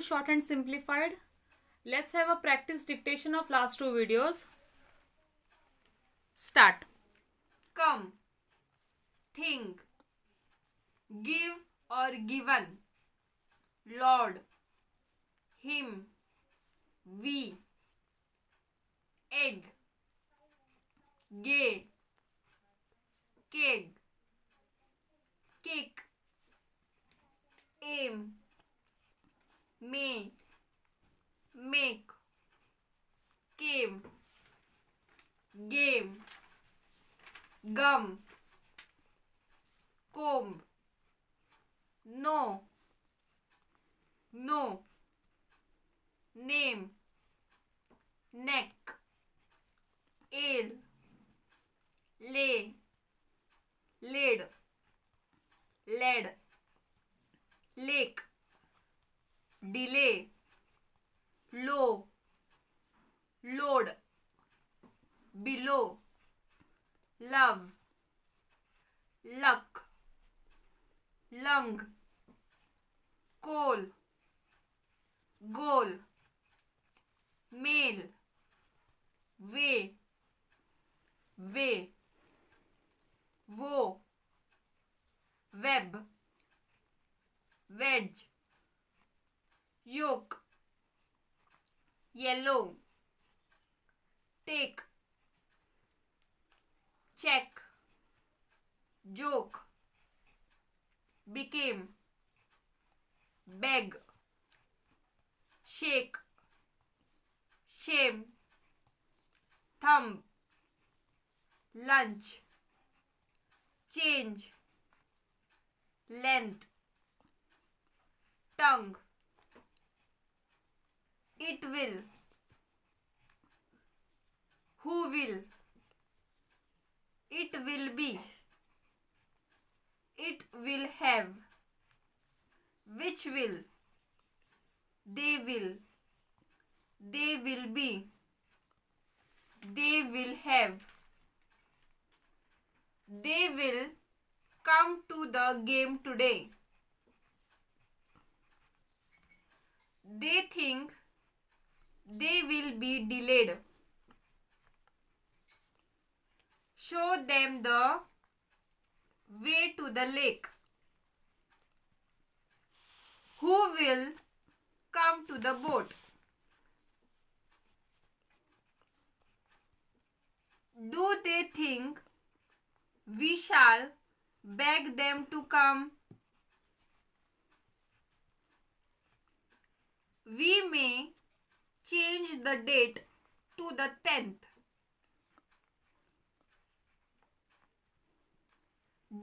to Shorthand Simplified. Let's have a practice dictation of last two videos. Start. Come, think, give or given, Lord, him, we, egg, gay, keg, kick, aim, may, make, came, game, gum, comb, no, name, neck, ale, lay, lid, lead, lake, delay, low, load, below, love, luck, lung, coal, goal, mail, way, woe, web, wedge, yoke, yellow, take, check, joke, became, beg, shake, shame, thumb, lunch, change, length, tongue, it will, who will, it will be, it will have, which will, they will be, they will have, they will come to the game today, they think they will be delayed, show them the way to the lake, who will come to the boat, do they think we shall beg them to come, we may change the date to the 10th,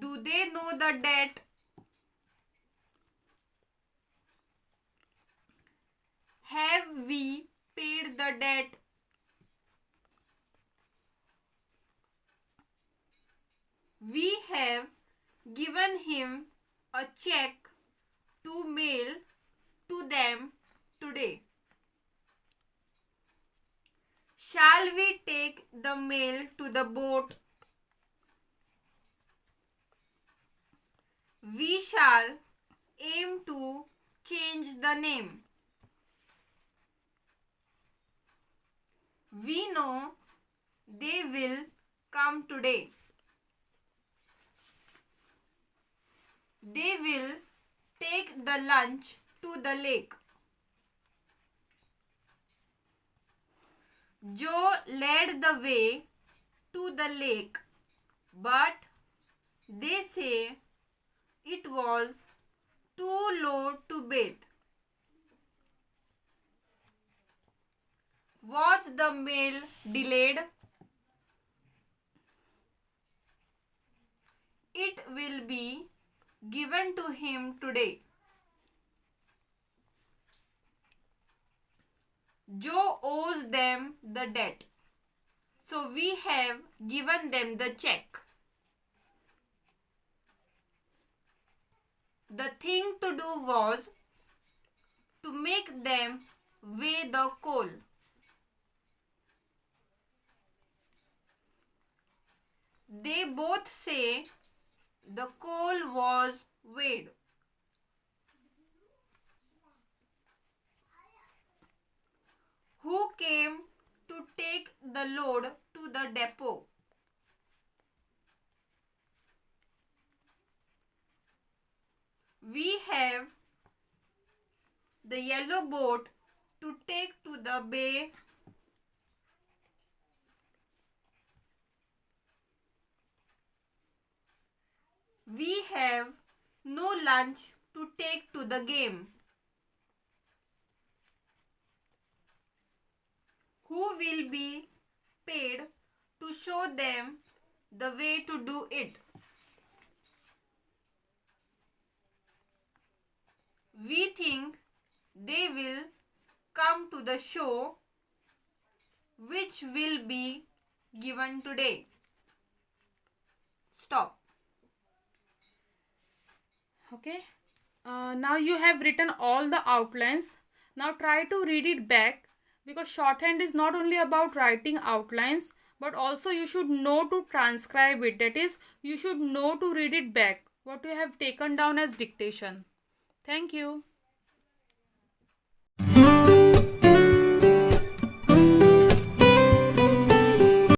do they know the date, have we paid the debt, we have given him a check to mail to them today, shall we take the mail to the boat, we shall aim to change the name, we know they will come today, they will take the lunch to the lake, Joe led the way to the lake, but they say it was too low to bathe. Was the mail delayed? It will be given to him today. Joe owes them the debt, so we have given them the check. The thing to do was to make them weigh the coal. They both say the coal was weighed. Who came to take the load to the depot? We have the yellow boat to take to the bay. We have no lunch to take to the game. Who will be paid to show them the way to do it? We think they will come to the show which will be given today. Stop. Okay. Now you have written all the outlines. Now try to read it back, because shorthand is not only about writing outlines, but also you should know to transcribe it. That is, you should know to read it back, what you have taken down as dictation. Thank you.